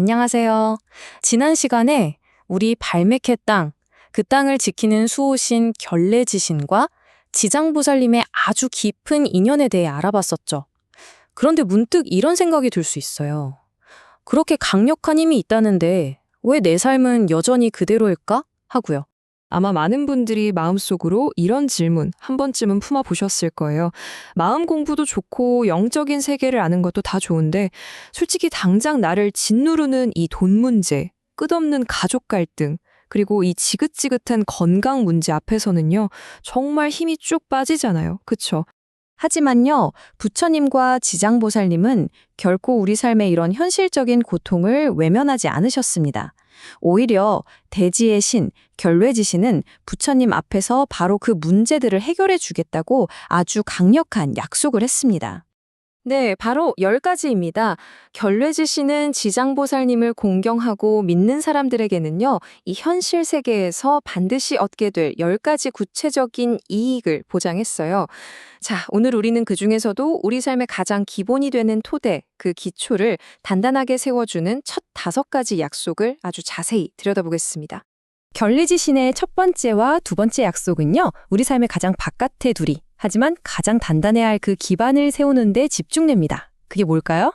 안녕하세요. 지난 시간에 우리 발메케 땅, 그 땅을 지키는 수호신 결례지신과 지장보살님의 아주 깊은 인연에 대해 알아봤었죠. 그런데 문득 이런 생각이 들 수 있어요. 그렇게 강력한 힘이 있다는데 왜 내 삶은 여전히 그대로일까? 하고요. 아마 많은 분들이 마음속으로 이런 질문 한 번쯤은 품어보셨을 거예요. 마음 공부도 좋고 영적인 세계를 아는 것도 다 좋은데 솔직히 당장 나를 짓누르는 이 돈 문제, 끝없는 가족 갈등, 그리고 이 지긋지긋한 건강 문제 앞에서는요. 정말 힘이 쭉 빠지잖아요. 그쵸? 하지만요, 부처님과 지장보살님은 결코 우리 삶의 이런 현실적인 고통을 외면하지 않으셨습니다. 오히려 대지의 신, 결례지신은 부처님 앞에서 바로 그 문제들을 해결해 주겠다고 아주 강력한 약속을 했습니다. 네, 바로 10가지입니다. 결례지신은 지장보살님을 공경하고 믿는 사람들에게는요, 이 현실 세계에서 반드시 얻게 될 10가지 구체적인 이익을 보장했어요. 자, 오늘 우리는 그중에서도 우리 삶의 가장 기본이 되는 토대, 그 기초를 단단하게 세워주는 첫 5가지 약속을 아주 자세히 들여다보겠습니다. 결례지신의 첫 번째와 두 번째 약속은요, 우리 삶의 가장 바깥에 두리, 하지만 가장 단단해야 할 그 기반을 세우는 데 집중됩니다. 그게 뭘까요?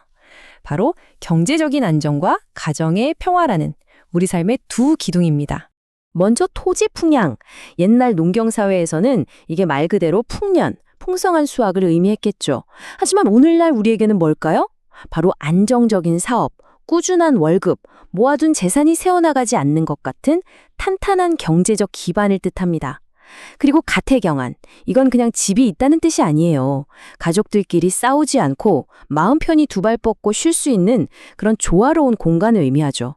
바로 경제적인 안정과 가정의 평화라는 우리 삶의 두 기둥입니다. 먼저 토지 풍양. 옛날 농경사회에서는 이게 말 그대로 풍년, 풍성한 수확을 의미했겠죠. 하지만 오늘날 우리에게는 뭘까요? 바로 안정적인 사업, 꾸준한 월급, 모아둔 재산이 새어나가지 않는 것 같은 탄탄한 경제적 기반을 뜻합니다. 그리고 가택경안, 이건 그냥 집이 있다는 뜻이 아니에요. 가족들끼리 싸우지 않고 마음 편히 두 발 뻗고 쉴 수 있는 그런 조화로운 공간을 의미하죠.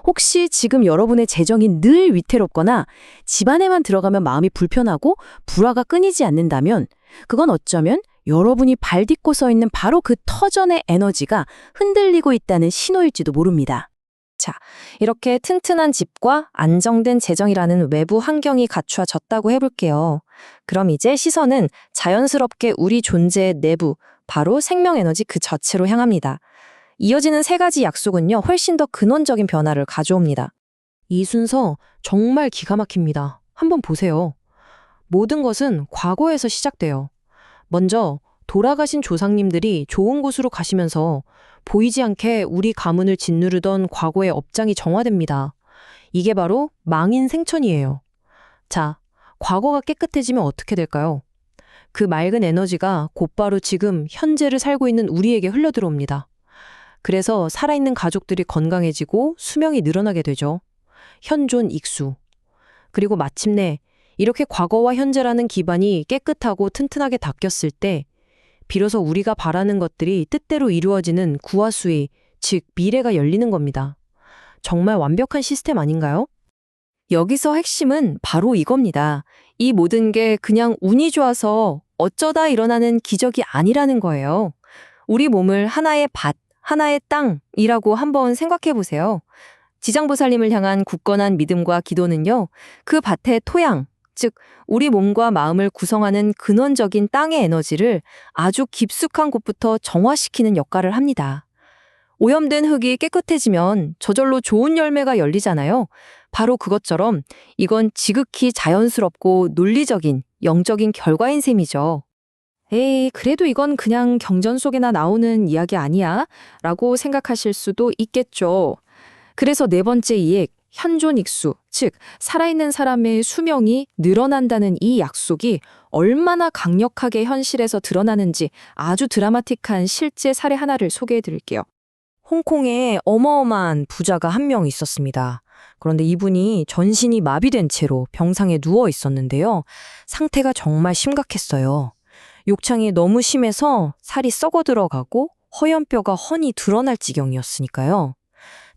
혹시 지금 여러분의 재정이 늘 위태롭거나 집안에만 들어가면 마음이 불편하고 불화가 끊이지 않는다면 그건 어쩌면 여러분이 발 딛고 서 있는 바로 그 터전의 에너지가 흔들리고 있다는 신호일지도 모릅니다. 자, 이렇게 튼튼한 집과 안정된 재정이라는 외부 환경이 갖추어졌다고 해볼게요. 그럼 이제 시선은 자연스럽게 우리 존재의 내부, 바로 생명에너지 그 자체로 향합니다. 이어지는 3가지 약속은요, 훨씬 더 근원적인 변화를 가져옵니다. 이 순서 정말 기가 막힙니다. 한번 보세요. 모든 것은 과거에서 시작돼요. 먼저 돌아가신 조상님들이 좋은 곳으로 가시면서 보이지 않게 우리 가문을 짓누르던 과거의 업장이 정화됩니다. 이게 바로 망인 생천이에요. 자, 과거가 깨끗해지면 어떻게 될까요? 그 맑은 에너지가 곧바로 지금 현재를 살고 있는 우리에게 흘러들어옵니다. 그래서 살아있는 가족들이 건강해지고 수명이 늘어나게 되죠. 현존 익수. 그리고 마침내 이렇게 과거와 현재라는 기반이 깨끗하고 튼튼하게 닦였을 때 비로소 우리가 바라는 것들이 뜻대로 이루어지는 구하수의, 즉 미래가 열리는 겁니다. 정말 완벽한 시스템 아닌가요? 여기서 핵심은 바로 이겁니다. 이 모든 게 그냥 운이 좋아서 어쩌다 일어나는 기적이 아니라는 거예요. 우리 몸을 하나의 밭, 하나의 땅이라고 한번 생각해 보세요. 지장보살님을 향한 굳건한 믿음과 기도는요, 그 밭의 토양, 즉 우리 몸과 마음을 구성하는 근원적인 땅의 에너지를 아주 깊숙한 곳부터 정화시키는 역할을 합니다. 오염된 흙이 깨끗해지면 저절로 좋은 열매가 열리잖아요. 바로 그것처럼 이건 지극히 자연스럽고 논리적인 영적인 결과인 셈이죠. 에이, 그래도 이건 그냥 경전 속에나 나오는 이야기 아니야? 라고 생각하실 수도 있겠죠. 그래서 4번째 이익, 현존 익수, 즉 살아있는 사람의 수명이 늘어난다는 이 약속이 얼마나 강력하게 현실에서 드러나는지 아주 드라마틱한 실제 사례 하나를 소개해 드릴게요. 홍콩에 어마어마한 부자가 한 명 있었습니다. 그런데 이분이 전신이 마비된 채로 병상에 누워 있었는데요. 상태가 정말 심각했어요. 욕창이 너무 심해서 살이 썩어 들어가고 허연뼈가 훤히 드러날 지경이었으니까요.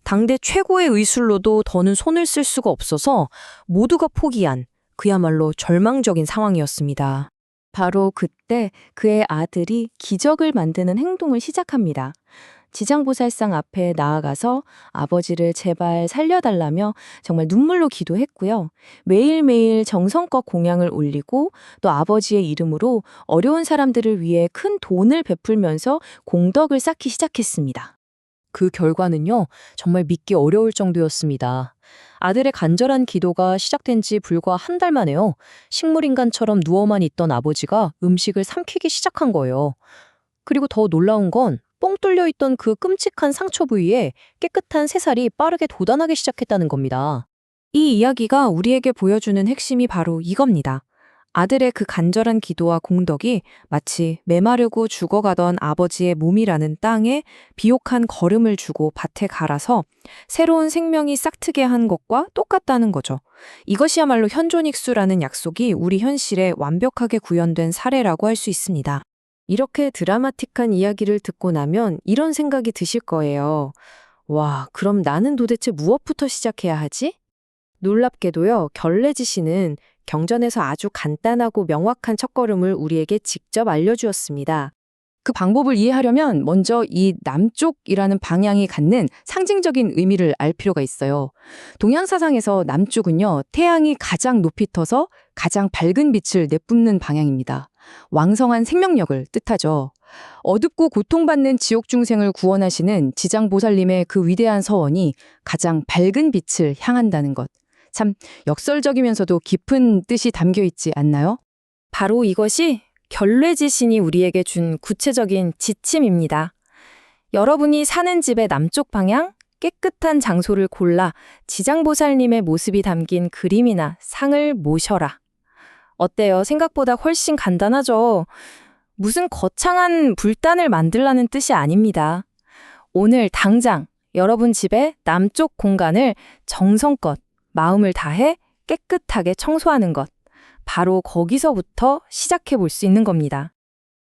당대 최고의 의술로도 더는 손을 쓸 수가 없어서 모두가 포기한 그야말로 절망적인 상황이었습니다. 바로 그때 그의 아들이 기적을 만드는 행동을 시작합니다. 지장보살상 앞에 나아가서 아버지를 제발 살려달라며 정말 눈물로 기도했고요. 매일매일 정성껏 공양을 올리고 또 아버지의 이름으로 어려운 사람들을 위해 큰 돈을 베풀면서 공덕을 쌓기 시작했습니다. 그 결과는요, 정말 믿기 어려울 정도였습니다. 아들의 간절한 기도가 시작된 지 불과 한 달 만에요. 식물인간처럼 누워만 있던 아버지가 음식을 삼키기 시작한 거예요. 그리고 더 놀라운 건 뻥 뚫려 있던 그 끔찍한 상처 부위에 깨끗한 새살이 빠르게 돋아나기 시작했다는 겁니다. 이 이야기가 우리에게 보여주는 핵심이 바로 이겁니다. 아들의 그 간절한 기도와 공덕이 마치 메마르고 죽어가던 아버지의 몸이라는 땅에 비옥한 걸음을 주고 밭에 갈아서 새로운 생명이 싹트게 한 것과 똑같다는 거죠. 이것이야말로 현존익수라는 약속이 우리 현실에 완벽하게 구현된 사례라고 할 수 있습니다. 이렇게 드라마틱한 이야기를 듣고 나면 이런 생각이 드실 거예요. 와, 그럼 나는 도대체 무엇부터 시작해야 하지? 놀랍게도요, 결례지시는 경전에서 아주 간단하고 명확한 첫걸음을 우리에게 직접 알려주었습니다. 그 방법을 이해하려면 먼저 이 남쪽이라는 방향이 갖는 상징적인 의미를 알 필요가 있어요. 동양 사상에서 남쪽은요, 태양이 가장 높이 터서 가장 밝은 빛을 내뿜는 방향입니다. 왕성한 생명력을 뜻하죠. 어둡고 고통받는 지옥 중생을 구원하시는 지장보살님의 그 위대한 서원이 가장 밝은 빛을 향한다는 것. 참 역설적이면서도 깊은 뜻이 담겨 있지 않나요? 바로 이것이 결례지신이 우리에게 준 구체적인 지침입니다. 여러분이 사는 집의 남쪽 방향, 깨끗한 장소를 골라 지장보살님의 모습이 담긴 그림이나 상을 모셔라. 어때요? 생각보다 훨씬 간단하죠? 무슨 거창한 불단을 만들라는 뜻이 아닙니다. 오늘 당장 여러분 집의 남쪽 공간을 정성껏 마음을 다해 깨끗하게 청소하는 것. 바로 거기서부터 시작해 볼 수 있는 겁니다.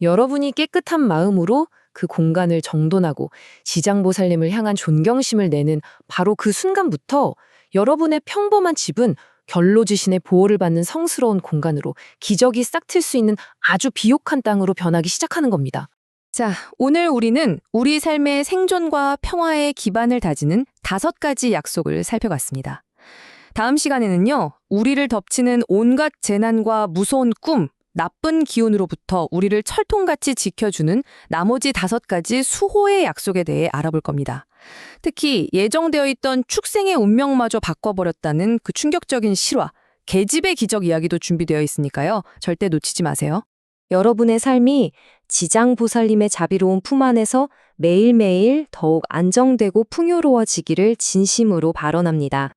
여러분이 깨끗한 마음으로 그 공간을 정돈하고 지장보살님을 향한 존경심을 내는 바로 그 순간부터 여러분의 평범한 집은 결로지신의 보호를 받는 성스러운 공간으로 기적이 싹틀 수 있는 아주 비옥한 땅으로 변하기 시작하는 겁니다. 자, 오늘 우리는 우리 삶의 생존과 평화의 기반을 다지는 5가지 약속을 살펴봤습니다. 다음 시간에는요, 우리를 덮치는 온갖 재난과 무서운 꿈, 나쁜 기운으로부터 우리를 철통같이 지켜주는 나머지 5가지 수호의 약속에 대해 알아볼 겁니다. 특히 예정되어 있던 축생의 운명마저 바꿔버렸다는 그 충격적인 실화, 계집의 기적 이야기도 준비되어 있으니까요. 절대 놓치지 마세요. 여러분의 삶이 지장보살님의 자비로운 품 안에서 매일매일 더욱 안정되고 풍요로워지기를 진심으로 발언합니다.